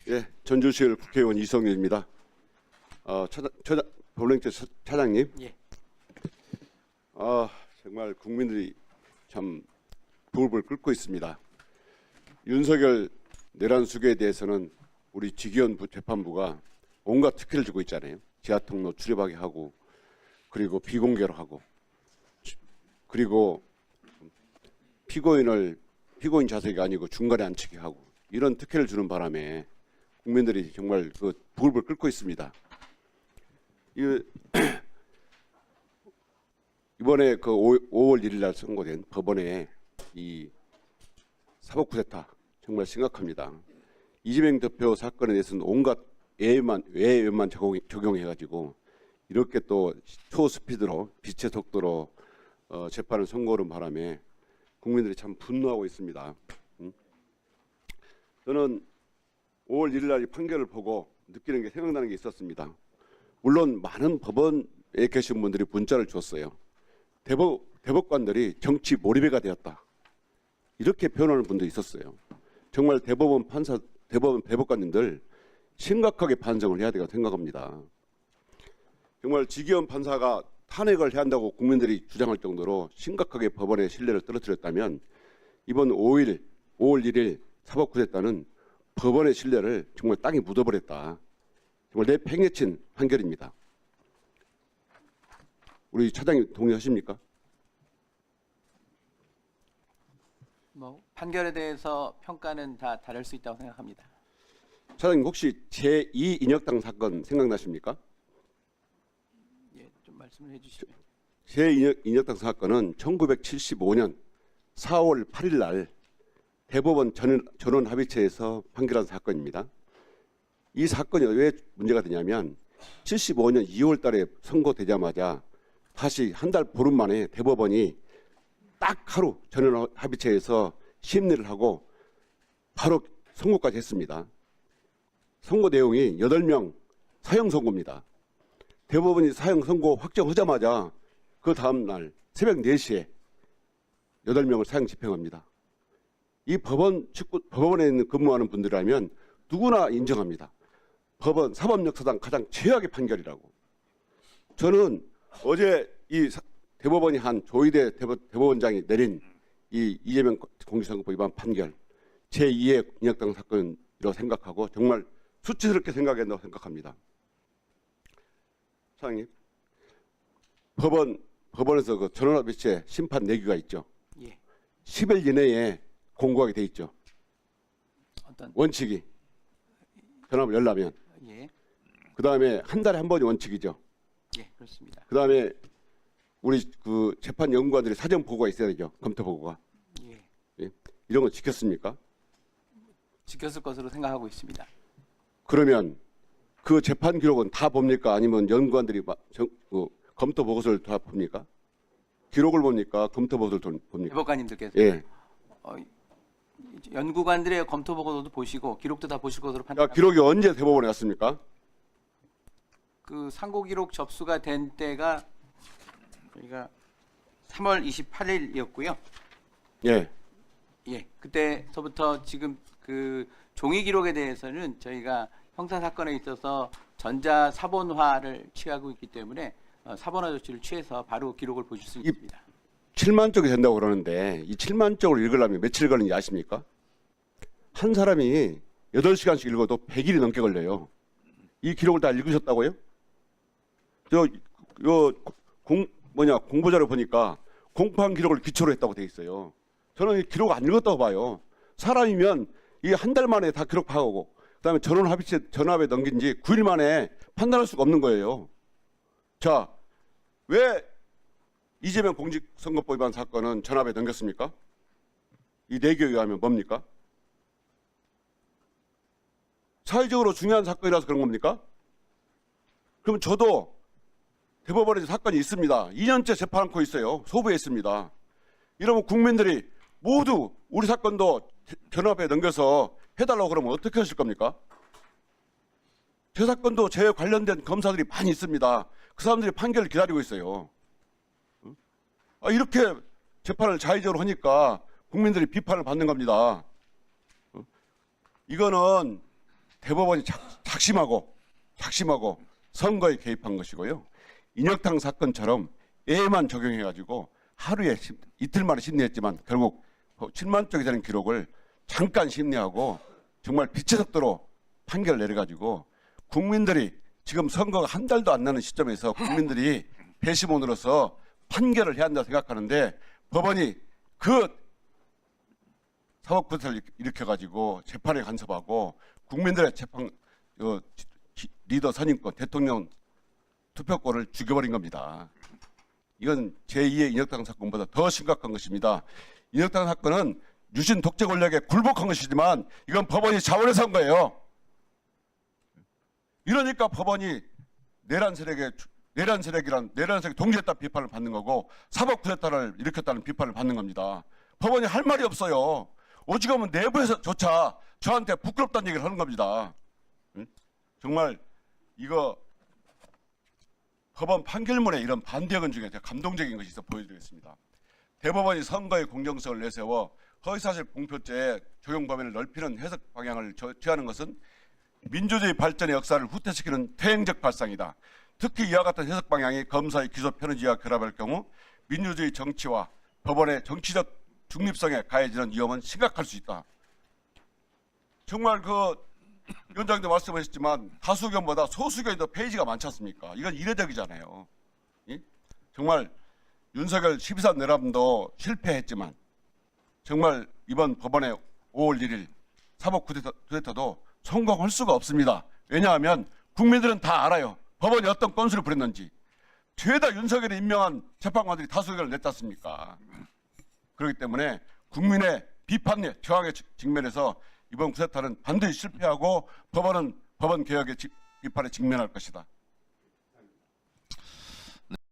예, 전주시의회 국회의원 이성윤입니다. 법령제 차장님. 예. 정말 국민들이 참 부글부글 끓고 있습니다. 윤석열 내란 수계에 대해서는 우리 지기현 재판부가 온갖 특혜를 주고 있잖아요. 지하통로 출입하게 하고, 그리고 비공개로 하고, 그리고 피고인 좌석이 아니고 중간에 앉히게 하고, 이런 특혜를 주는 바람에 국민들이 정말 부글부글 끓고 있습니다. 이번에 5월 1일 날 선고된 법원의 이 사법 쿠데타 정말 심각합니다. 이재명 대표 사건에 대해서는 온갖 외에만 적용해가지고 이렇게 또 초스피드로 빛의 속도로 재판을 선고하는 바람에 국민들이 참 분노하고 있습니다. 저는 5월 1일 날 이 판결을 보고 느끼는 게 생각나는 게 있었습니다. 물론 많은 법원에 계신 분들이 문자를 줬어요. 대법관들이 정치 몰입해가 되었다. 이렇게 표현하는 분도 있었어요. 정말 대법관님들 심각하게 반성을 해야 되고 생각합니다. 정말 지기현 판사가 탄핵을 해야 한다고 국민들이 주장할 정도로 심각하게 법원의 신뢰를 떨어뜨렸다면 이번 5월 1일 사법 쿠데타는 법원의 신뢰를 정말 땅에 묻어버렸다. 정말 내팽개친 판결입니다. 우리 차장님 동의하십니까? 판결에 대해서 평가는 다 다를 수 있다고 생각합니다. 차장님 혹시 제2 인혁당 사건 생각나십니까? 예, 좀 말씀을 해주시면. 제2 인혁당 사건은 1975년 4월 8일 날 대법원 전원 합의체에서 판결한 사건입니다. 이 사건이 왜 문제가 되냐면 75년 2월 달에 선고되자마자 다시 한 달 보름 만에 대법원이 딱 하루 전원 합의체에서 심리를 하고 바로 선고까지 했습니다. 선고 내용이 8명 사형 선고입니다. 대법원이 사형 선고 확정하자마자 그 다음 날 새벽 4시에 8명을 사형 집행합니다. 이 법원에 근무하는 분들이라면 누구나 인정합니다. 법원 사법역사상 가장 최악의 판결이라고. 저는 어제 이 대법원이 한 조희대 대법원장이 내린 이 이재명 공직선거법 위반 판결 제2의 인혁당 사건이라고 생각하고 정말 수치스럽게 생각한다고 생각합니다. 사장님, 법원에서 그 전원합의체 심판 내규가 있죠. 예. 10일 이내에 공고하게 돼 있죠. 어떤 원칙이 전압을 열라면. 예. 그 다음에 한 달에 한 번이 원칙이죠. 예, 그렇습니다. 그 다음에 우리 그 재판 연구관들이 사전 보고가 있어야 되죠. 검토 보고가. 예. 예. 이런 거 지켰습니까? 지켰을 것으로 생각하고 있습니다. 그러면 그 재판 기록은 다 봅니까? 아니면 연구관들이 검토 보고서를 다 봅니까? 기록을 봅니까? 검토 보고서를 봅니까? 대법관님들께서 예. 연구관들의 검토 보고서도 보시고 기록도 다 보실 것으로 야, 판단합니다. 기록이 언제 대법원에 갔습니까? 그 상고 기록 접수가 된 때가 저희가 3월 28일이었고요. 예. 예, 그때서부터 지금 그 종이 기록에 대해서는 저희가 형사 사건에 있어서 전자 사본화를 취하고 있기 때문에 사본화 조치를 취해서 바로 기록을 보실 수 있습니다. 7만 쪽이 된다고 그러는데 이 7만 쪽을 읽으려면 며칠 걸리는지 아십니까? 한 사람이 8시간씩 읽어도 100일이 넘게 걸려요. 이 기록을 다 읽으셨다고요? 공보자료 보니까 공판 기록을 기초로 했다고 돼 있어요. 저는 이 기록 안 읽었다고 봐요. 사람이면 이 한 달 만에 다 기록 파악하고 그다음에 전원 합의체 전압에 넘긴 지 9일 만에 판단할 수가 없는 거예요. 자, 왜 이재명 공직선거법 위반 사건은 전압에 넘겼습니까? 이 내규에 의하면 뭡니까? 사회적으로 중요한 사건이라서 그런 겁니까? 그럼 저도 대법원에서 사건이 있습니다. 2년째 재판하고 있어요. 소부에 있습니다. 이러면 국민들이 모두 우리 사건도 전압에 넘겨서 해달라고 그러면 어떻게 하실 겁니까? 제 사건도 제 관련된 검사들이 많이 있습니다. 그 사람들이 판결을 기다리고 있어요. 이렇게 재판을 자의적으로 하니까 국민들이 비판을 받는 겁니다. 이거는 대법원이 작심하고 선거에 개입한 것이고요. 인혁당 사건처럼 A만 적용해가지고 하루에 이틀 만에 심리했지만 결국 7만 쪽이 되는 기록을 잠깐 심리하고 정말 빛의 속도로 판결을 내려가지고 국민들이 지금 선거가 한 달도 안 나는 시점에서 국민들이 배심원으로서 판결을 해야 한다고 생각하는데 법원이 그 사법부를 일으켜가지고 재판에 간섭하고 국민들의 재판 리더 선임권, 대통령 투표권을 죽여버린 겁니다. 이건 제2의 인혁당 사건보다 더 심각한 것입니다. 인혁당 사건은 유신 독재 권력에 굴복한 것이지만 이건 법원이 자원해서 한 거예요. 이러니까 법원이 내란 세력 동지했다 비판을 받는 거고 사법 쿠데타를 일으켰다는 비판을 받는 겁니다. 법원이 할 말이 없어요. 오직하면 내부에서조차 저한테 부끄럽다는 얘기를 하는 겁니다. 정말 이거 법원 판결문에 이런 반대의견 중에 제가 감동적인 것이 있어 보여드리겠습니다. 대법원이 선거의 공정성을 내세워 허위사실 공표죄의 적용 범위를 넓히는 해석 방향을 취하는 것은 민주주의 발전의 역사를 후퇴시키는 퇴행적 발상이다. 특히 이와 같은 해석 방향이 검사의 기소 편의지와 결합할 경우 민주주의 정치와 법원의 정치적 중립성에 가해지는 위험은 심각할 수 있다. 정말 위원장도 말씀하셨지만 다수 의견보다 소수 의견이 더 페이지가 많지 않습니까? 이건 이례적이잖아요. 정말 윤석열 12선 내란도 실패했지만 정말 이번 법원의 5월 1일 사법 쿠데타도 성공할 수가 없습니다. 왜냐하면 국민들은 다 알아요. 법원이 어떤 건수를 부렸는지. 죄다 윤석열이 임명한 재판관들이 다수 의견을 냈지 않습니까? 그렇기 때문에 국민의 비판에 저항에 직면해서 이번 쿠데타는 반드시 실패하고 법원은 법원 개혁의 비판에 직면할 것이다.